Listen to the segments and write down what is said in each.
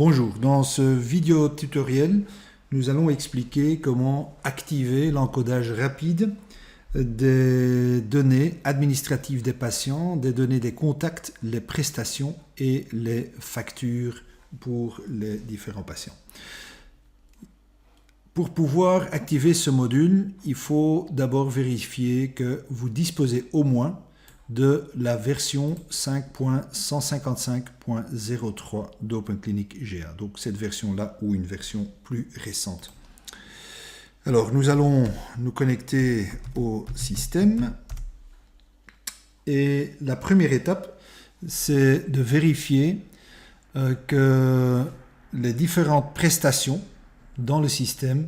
Bonjour, dans ce vidéo tutoriel, nous allons expliquer comment activer l'encodage rapide des données administratives des patients, des données des contacts, les prestations et les factures pour les différents patients. Pour pouvoir activer ce module, il faut d'abord vérifier que vous disposez au moins de la version 5.155.03 d'OpenClinic GA. Donc cette version-là ou une version plus récente. Alors nous allons nous connecter au système. Et la première étape, c'est de vérifier que les différentes prestations dans le système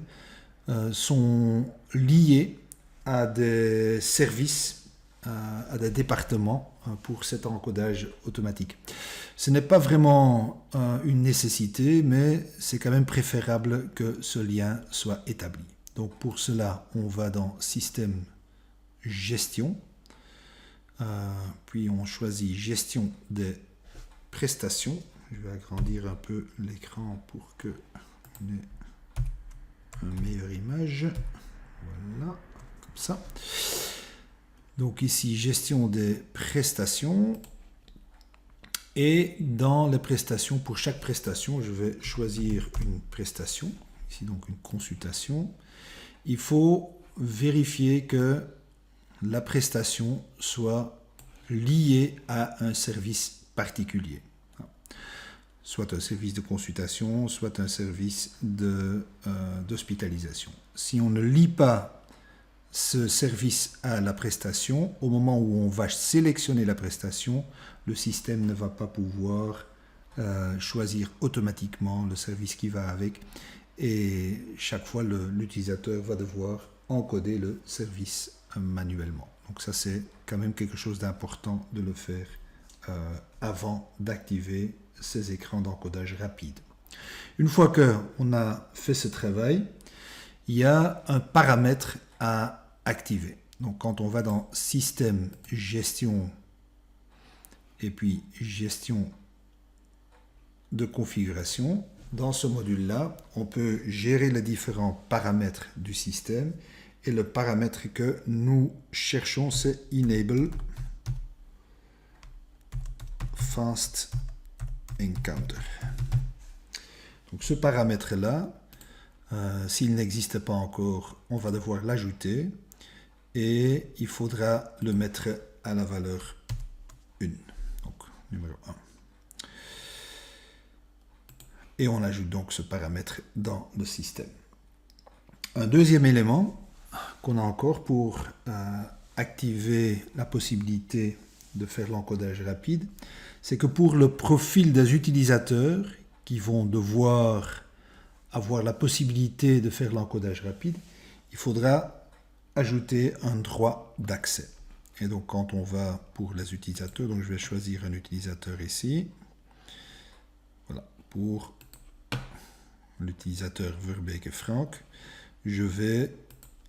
sont liées à des services, à des départements pour cet encodage automatique. Ce n'est pas vraiment une nécessité, mais c'est quand même préférable que ce lien soit établi. Donc pour cela, on va dans Système, Gestion, puis on choisit Gestion des prestations. Je vais agrandir un peu l'écran pour que on ait une meilleure image. Voilà, comme ça. Donc ici, gestion des prestations. Et dans les prestations, pour chaque prestation, je vais choisir une prestation. Ici, donc une consultation. Il faut vérifier que la prestation soit liée à un service particulier. Soit un service de consultation, soit un service d'hospitalisation. Si on ne lie pas ce service à la prestation, au moment où on va sélectionner la prestation, le système ne va pas pouvoir choisir automatiquement le service qui va avec, et chaque fois l'utilisateur va devoir encoder le service manuellement. Donc ça, c'est quand même quelque chose d'important de le faire avant d'activer ces écrans d'encodage rapide. Une fois qu'on a fait ce travail, il y a un paramètre à activer. Donc quand on va dans Système, Gestion et puis Gestion de configuration, dans ce module-là, on peut gérer les différents paramètres du système, et le paramètre que nous cherchons, c'est Enable Fast Encounter. Donc ce paramètre-là, s'il n'existe pas encore, on va devoir l'ajouter et il faudra le mettre à la valeur 1, donc numéro 1. Et on ajoute donc ce paramètre dans le système. Un deuxième élément qu'on a encore pour activer la possibilité de faire l'encodage rapide, c'est que pour le profil des utilisateurs qui vont devoir avoir la possibilité de faire l'encodage rapide, il faudra ajouter un droit d'accès. Et donc quand on va pour les utilisateurs, donc je vais choisir un utilisateur ici. Voilà, pour l'utilisateur Verbeke Frank, je vais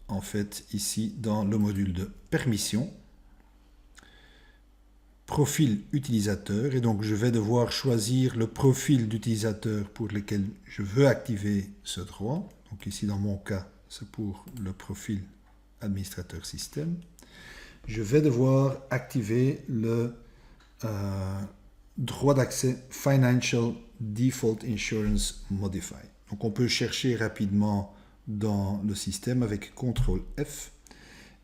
en fait ici dans le module de permission, profil utilisateur, et donc je vais devoir choisir le profil d'utilisateur pour lequel je veux activer ce droit. Donc ici dans mon cas, c'est pour le profil administrateur système. Je vais devoir activer le droit d'accès Financial Default Insurance Modify. Donc on peut chercher rapidement dans le système avec CTRL F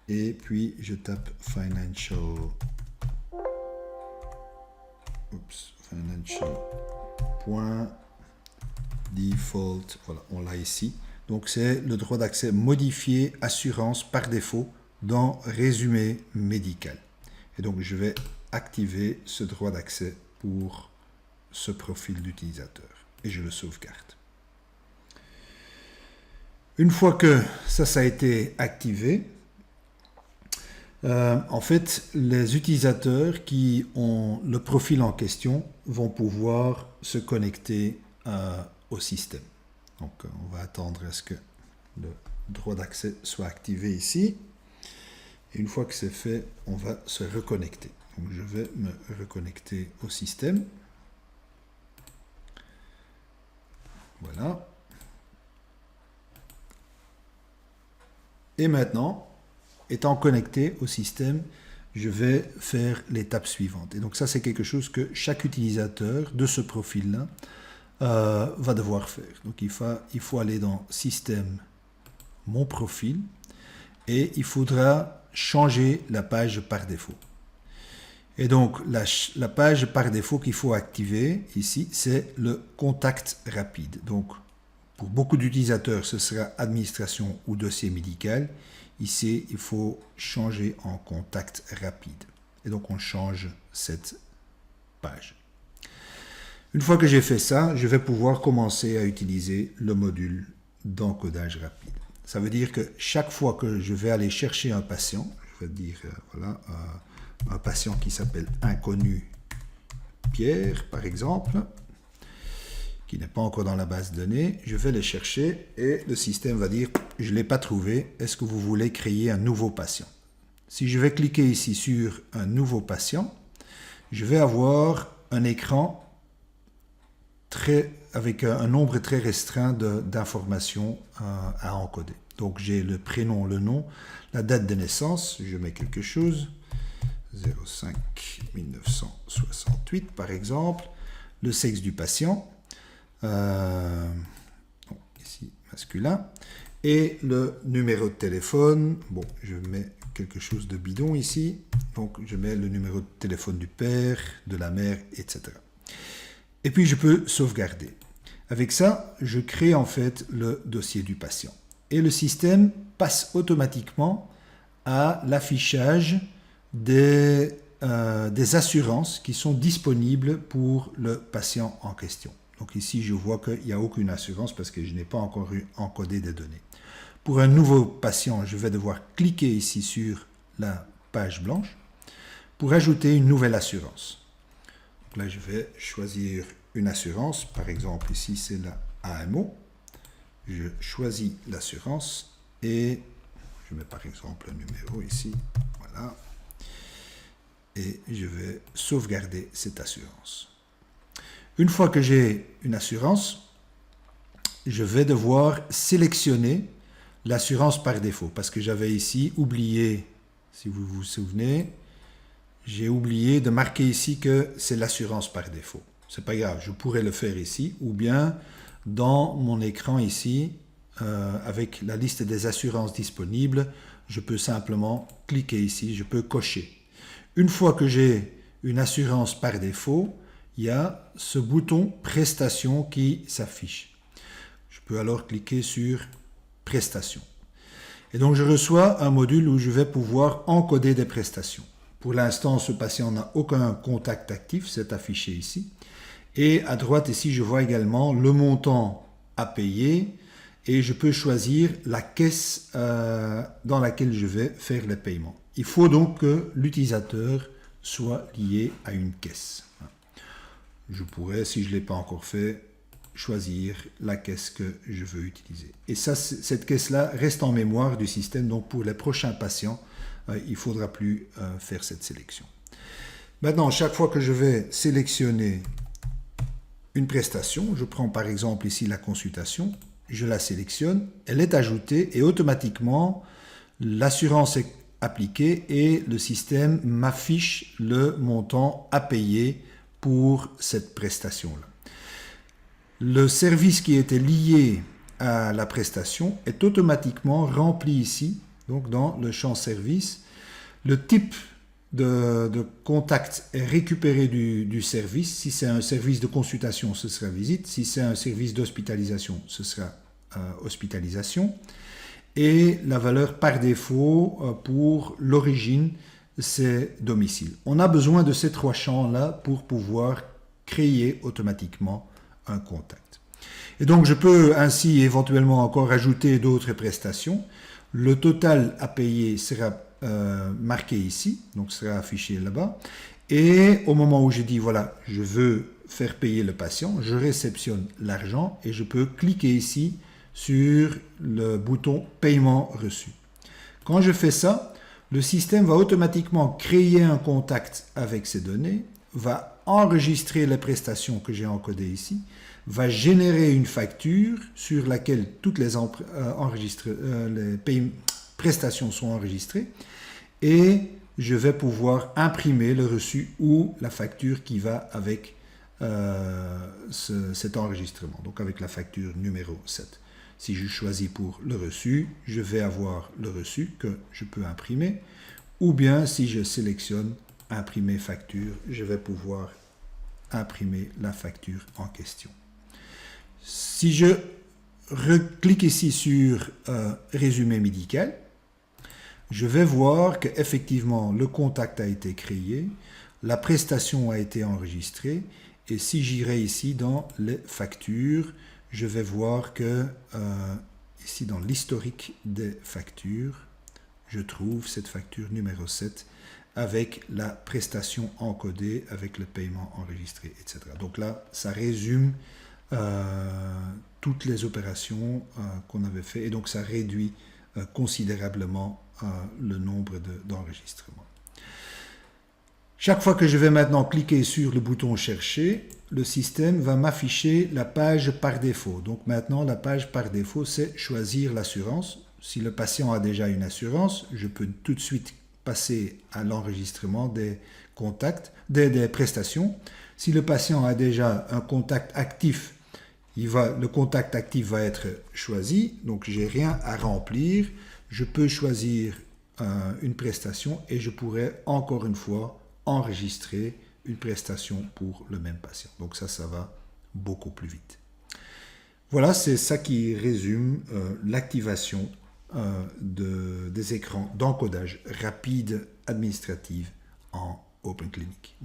et puis je tape financial.default, voilà, on l'a ici. Donc c'est le droit d'accès modifié assurance par défaut dans résumé médical. Et donc je vais activer ce droit d'accès pour ce profil d'utilisateur et je le sauvegarde. Une fois que ça a été activé, en fait, les utilisateurs qui ont le profil en question vont pouvoir se connecter au système. Donc, on va attendre à ce que le droit d'accès soit activé ici. Et une fois que c'est fait, on va se reconnecter. Donc, je vais me reconnecter au système. Voilà. Et maintenant, étant connecté au système, je vais faire l'étape suivante. Et donc ça, c'est quelque chose que chaque utilisateur de ce profil-là va devoir faire. Donc il faut aller dans Système, Mon profil, et il faudra changer la page par défaut. Et donc la page par défaut qu'il faut activer ici, c'est le contact rapide. Donc pour beaucoup d'utilisateurs, ce sera administration ou dossier médical. Ici, il faut changer en contact rapide. Et donc, on change cette page. Une fois que j'ai fait ça, je vais pouvoir commencer à utiliser le module d'encodage rapide. Ça veut dire que chaque fois que je vais aller chercher un patient, je vais dire, voilà, un patient qui s'appelle Inconnu Pierre, par exemple, qui n'est pas encore dans la base de données, je vais le chercher et le système va dire « je ne l'ai pas trouvé, est-ce que vous voulez créer un nouveau patient ?» Si je vais cliquer ici sur « un nouveau patient », je vais avoir un écran avec un nombre très restreint d'informations à encoder. Donc j'ai le prénom, le nom, la date de naissance, je mets quelque chose, 05 1968 par exemple, le sexe du patient, ici masculin, et le numéro de téléphone. Bon, je mets quelque chose de bidon ici, donc je mets le numéro de téléphone du père, de la mère, etc. Et puis je peux sauvegarder. Avec ça, je crée en fait le dossier du patient. Et le système passe automatiquement à l'affichage des assurances qui sont disponibles pour le patient en question. Donc ici, je vois qu'il n'y a aucune assurance parce que je n'ai pas encore encodé des données. Pour un nouveau patient, je vais devoir cliquer ici sur la page blanche pour ajouter une nouvelle assurance. Donc là, je vais choisir une assurance. Par exemple, ici, c'est la AMO. Je choisis l'assurance et je mets par exemple un numéro ici. Voilà. Et je vais sauvegarder cette assurance. Une fois que j'ai une assurance, je vais devoir sélectionner l'assurance par défaut parce que j'avais ici oublié, si vous vous souvenez, j'ai oublié de marquer ici que c'est l'assurance par défaut. C'est pas grave, je pourrais le faire ici ou bien dans mon écran ici, avec la liste des assurances disponibles, je peux simplement cliquer ici, je peux cocher. Une fois que j'ai une assurance par défaut, il y a ce bouton prestations qui s'affiche. Je peux alors cliquer sur prestations. Et donc je reçois un module où je vais pouvoir encoder des prestations. Pour l'instant, ce patient n'a aucun contact actif, c'est affiché ici. Et à droite ici, je vois également le montant à payer et je peux choisir la caisse dans laquelle je vais faire les paiements. Il faut donc que l'utilisateur soit lié à une caisse. Je pourrais, si je ne l'ai pas encore fait, choisir la caisse que je veux utiliser. Et ça, cette caisse-là reste en mémoire du système, donc pour les prochains patients, il ne faudra plus faire cette sélection. Maintenant, chaque fois que je vais sélectionner une prestation, je prends par exemple ici la consultation, je la sélectionne, elle est ajoutée et automatiquement l'assurance est appliquée et le système m'affiche le montant à payer pour cette prestation-là. Le service qui était lié à la prestation est automatiquement rempli ici, donc dans le champ service. Le type de contact est récupéré du service. Si c'est un service de consultation, ce sera visite. Si c'est un service d'hospitalisation, ce sera hospitalisation. Et la valeur par défaut pour l'origine, c'est domicile. On a besoin de ces trois champs-là pour pouvoir créer automatiquement un contact. Et donc je peux ainsi éventuellement encore ajouter d'autres prestations. Le total à payer sera marqué ici, donc sera affiché là-bas. Et au moment où je dis voilà, je veux faire payer le patient, je réceptionne l'argent et je peux cliquer ici sur le bouton paiement reçu. Quand je fais ça, le système va automatiquement créer un contact avec ces données, va enregistrer les prestations que j'ai encodées ici, va générer une facture sur laquelle toutes les prestations sont enregistrées et je vais pouvoir imprimer le reçu ou la facture qui va avec cet enregistrement, donc avec la facture numéro 7. Si je choisis pour le reçu, je vais avoir le reçu que je peux imprimer, ou bien si je sélectionne imprimer facture, je vais pouvoir imprimer la facture en question. Si je reclique ici sur résumé médical, je vais voir qu'effectivement le contact a été créé, la prestation a été enregistrée, et si j'irai ici dans les factures, je vais voir que ici dans l'historique des factures, je trouve cette facture numéro 7 avec la prestation encodée, avec le paiement enregistré, etc. Donc là, ça résume toutes les opérations qu'on avait fait et donc ça réduit considérablement le nombre d'enregistrements. Chaque fois que je vais maintenant cliquer sur le bouton chercher, le système va m'afficher la page par défaut. Donc maintenant, la page par défaut, c'est choisir l'assurance. Si le patient a déjà une assurance, je peux tout de suite passer à l'enregistrement des contacts, des prestations. Si le patient a déjà un contact actif, le contact actif va être choisi, donc j'ai rien à remplir. Je peux choisir une prestation et je pourrais encore une fois enregistrer une prestation pour le même patient. Donc ça va beaucoup plus vite. Voilà, c'est ça qui résume l'activation des écrans d'encodage rapide administrative en Open Clinic.